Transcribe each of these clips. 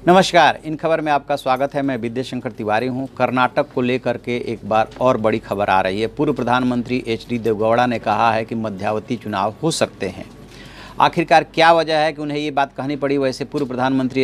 नमस्कार, इन खबर में आपका स्वागत है। मैं विद्याशंकर तिवारी हूं। कर्नाटक को लेकर के एक बार और बड़ी खबर आ रही है। पूर्व प्रधानमंत्री एचडी देवगौड़ा ने कहा है कि मध्यावधि चुनाव हो सकते हैं। आखिरकार क्या वजह है कि उन्हें ये बात कहनी पड़ी? वैसे पूर्व प्रधानमंत्री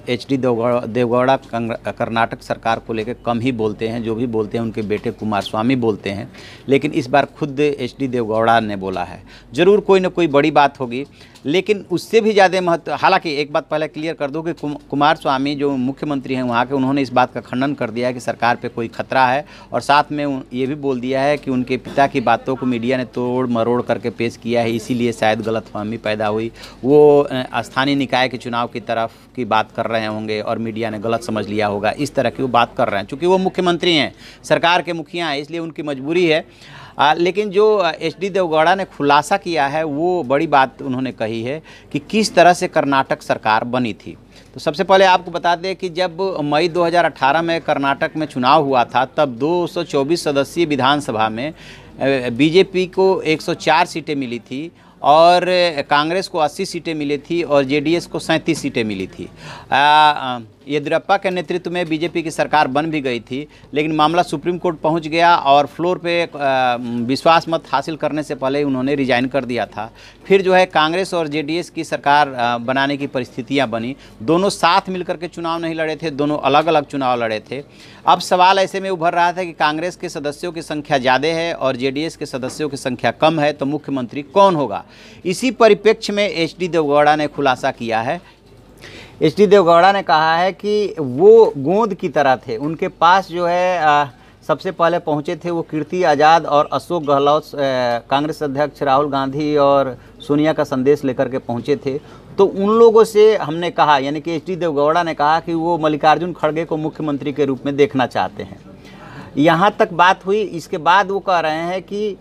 एचडी देवगौड़ा कर्नाटक सरकार को लेकर कम ही बोलते हैं। जो भी बोलते हैं उनके बेटे कुमारस्वामी बोलते हैं, लेकिन इस बार खुद एचडी देवगौड़ा ने बोला है। ज़रूर कोई न कोई बड़ी बात होगी, लेकिन उससे भी ज़्यादा महत्व, हालांकि एक बात पहले क्लियर कर दूं कि कुमारस्वामी जो मुख्यमंत्री हैं वहाँ के, उन्होंने इस बात का खंडन कर दिया है कि सरकार पे कोई खतरा है, और साथ में ये भी बोल दिया है कि उनके पिता की बातों को मीडिया ने तोड़ मरोड़ करके पेश किया है, इसीलिए शायद गलतफहमी पैदा हुई। वो स्थानीय निकाय के चुनाव की तरफ की बात कर रहे होंगे और मीडिया ने गलत समझ लिया होगा, इस तरह की वो बात कर रहे हैं। चूँकि वो मुख्यमंत्री हैं, सरकार के मुखिया हैं, इसलिए उनकी मजबूरी है। लेकिन जो एचडी देवगौड़ा ने खुलासा किया है वो बड़ी बात उन्होंने कही है कि किस तरह से कर्नाटक सरकार बनी थी। तो सबसे पहले आपको बता दें कि जब मई 2018 में कर्नाटक में चुनाव हुआ था, तब 224 सदस्यीय विधानसभा में बीजेपी को 104 सीटें मिली थी और कांग्रेस को 80 सीटें मिली थी और जेडीएस को 37 सीटें मिली थी। येदियुरप्पा के नेतृत्व में बीजेपी की सरकार बन भी गई थी, लेकिन मामला सुप्रीम कोर्ट पहुंच गया और फ्लोर पे विश्वास मत हासिल करने से पहले उन्होंने रिजाइन कर दिया था। फिर जो है कांग्रेस और जेडीएस की सरकार बनाने की परिस्थितियां बनी। दोनों साथ मिलकर के चुनाव नहीं लड़े थे, दोनों अलग अलग चुनाव लड़े थे। अब सवाल ऐसे में उभर रहा था कि कांग्रेस के सदस्यों की संख्या ज़्यादा है और जेडीएस के सदस्यों की संख्या कम है, तो मुख्यमंत्री कौन होगा? इसी परिप्रेक्ष्य में एचडी देवगौड़ा ने खुलासा किया है। एचडी देवगौड़ा ने कहा है कि वो गोंद की तरह थे। उनके पास जो है सबसे पहले पहुंचे थे वो कीर्ति आज़ाद और अशोक गहलोत, कांग्रेस अध्यक्ष राहुल गांधी और सोनिया का संदेश लेकर के पहुंचे थे। तो उन लोगों से हमने कहा, यानी कि एचडी देवगौड़ा ने कहा कि वो मल्लिकार्जुन खड़गे को मुख्यमंत्री के रूप में देखना चाहते हैं। यहाँ तक बात हुई। इसके बाद वो कह रहे हैं कि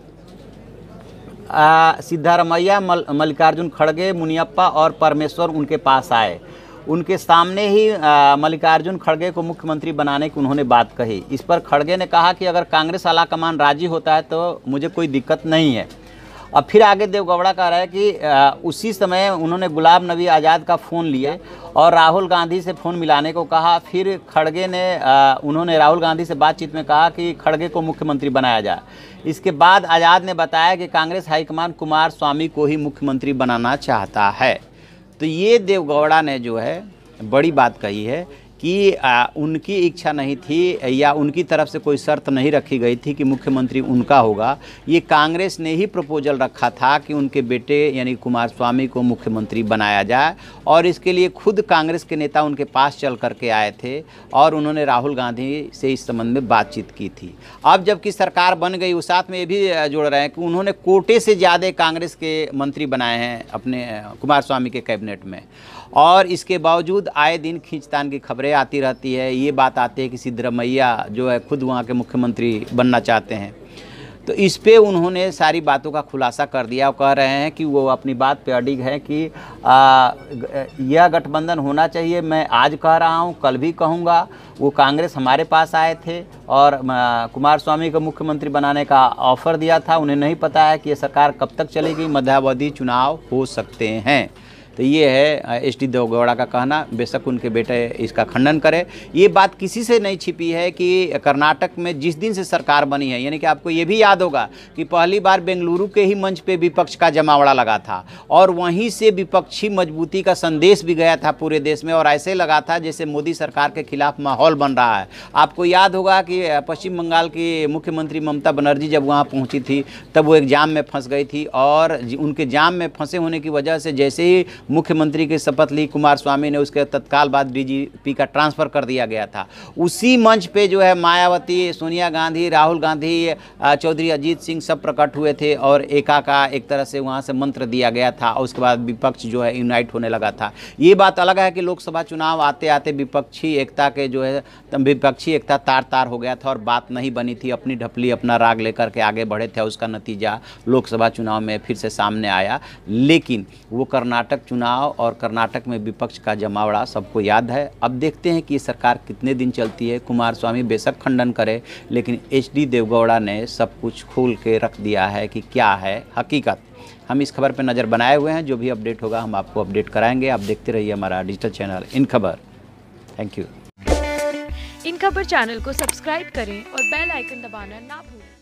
सिद्धारमैया, मल्लिकार्जुन खड़गे, मुनियप्पा और परमेश्वर उनके पास आए। उनके सामने ही मल्लिकार्जुन खड़गे को मुख्यमंत्री बनाने की उन्होंने बात कही। इस पर खड़गे ने कहा कि अगर कांग्रेस आला कमान राजी होता है तो मुझे कोई दिक्कत नहीं है। अब फिर आगे देवगौड़ा कह रहा है कि उसी समय उन्होंने गुलाम नबी आज़ाद का फ़ोन लिए और राहुल गांधी से फ़ोन मिलाने को कहा। फिर खड़गे ने उन्होंने राहुल गांधी से बातचीत में कहा कि खड़गे को मुख्यमंत्री बनाया जाए। इसके बाद आज़ाद ने बताया कि कांग्रेस हाईकमान कुमारस्वामी को ही मुख्यमंत्री बनाना चाहता है। तो ये देवगौड़ा ने जो है बड़ी बात कही है कि उनकी इच्छा नहीं थी या उनकी तरफ से कोई शर्त नहीं रखी गई थी कि मुख्यमंत्री उनका होगा। ये कांग्रेस ने ही प्रपोजल रखा था कि उनके बेटे यानी कुमारस्वामी को मुख्यमंत्री बनाया जाए, और इसके लिए खुद कांग्रेस के नेता उनके पास चल करके आए थे और उन्होंने राहुल गांधी से इस संबंध में बातचीत की थी। अब जबकि सरकार बन गई, उस साथ में ये भी जोड़ रहे हैं कि उन्होंने कोटे से ज़्यादा कांग्रेस के मंत्री बनाए हैं अपने कुमारस्वामी के कैबिनेट में, और इसके बावजूद आए दिन खींचतान की खबरें आती रहती है। ये बात आती है कि सिद्धरमैया जो है खुद वहाँ के मुख्यमंत्री बनना चाहते हैं। तो इस पे उन्होंने सारी बातों का खुलासा कर दिया और कह रहे हैं कि वो अपनी बात पे अडिग है कि यह गठबंधन होना चाहिए। मैं आज कह रहा हूँ, कल भी कहूँगा। वो कांग्रेस हमारे पास आए थे और कुमारस्वामी को मुख्यमंत्री बनाने का ऑफ़र दिया था। उन्हें नहीं पता है कि ये सरकार कब तक चलेगी, मध्यावधि चुनाव हो सकते हैं। तो ये है एचडी देवगौड़ा का कहना। बेशक उनके बेटे इसका खंडन करे। ये बात किसी से नहीं छिपी है कि कर्नाटक में जिस दिन से सरकार बनी है, यानी कि आपको ये भी याद होगा कि पहली बार बेंगलुरु के ही मंच पे विपक्ष का जमावड़ा लगा था और वहीं से विपक्षी मजबूती का संदेश भी गया था पूरे देश में, और ऐसे लगा था जैसे मोदी सरकार के खिलाफ माहौल बन रहा है। आपको याद होगा कि पश्चिम बंगाल की मुख्यमंत्री ममता बनर्जी जब वहाँ पहुँची थी तब वो एक जाम में फंस गई थी, और उनके जाम में फंसे होने की वजह से जैसे ही मुख्यमंत्री की शपथ ली कुमारस्वामी ने, उसके तत्काल बाद डीजीपी का ट्रांसफ़र कर दिया गया था। उसी मंच पे जो है मायावती, सोनिया गांधी, राहुल गांधी, चौधरी अजीत सिंह सब प्रकट हुए थे और एका का एक तरह से वहाँ से मंत्र दिया गया था, और उसके बाद विपक्ष जो है यूनाइट होने लगा था। ये बात अलग है कि लोकसभा चुनाव आते आते विपक्षी एकता के जो है विपक्षी एकता तार तार हो गया था और बात नहीं बनी थी। अपनी ढपली अपना राग लेकर के आगे बढ़े थे, उसका नतीजा लोकसभा चुनाव में फिर से सामने आया। लेकिन वो कर्नाटक चुनाव और कर्नाटक में विपक्ष का जमावड़ा सबको याद है। अब देखते हैं कि ये सरकार कितने दिन चलती है। कुमारस्वामी बेशक खंडन करे, लेकिन एचडी देवगौड़ा ने सब कुछ खोल के रख दिया है कि क्या है हकीकत। हम इस खबर पर नज़र बनाए हुए हैं। जो भी अपडेट होगा हम आपको अपडेट कराएंगे। आप देखते रहिए हमारा डिजिटल चैनल इन खबर। Thank you. इन खबर चैनल को सब्सक्राइब करें और बेल आइकन दबाना ना भूलें।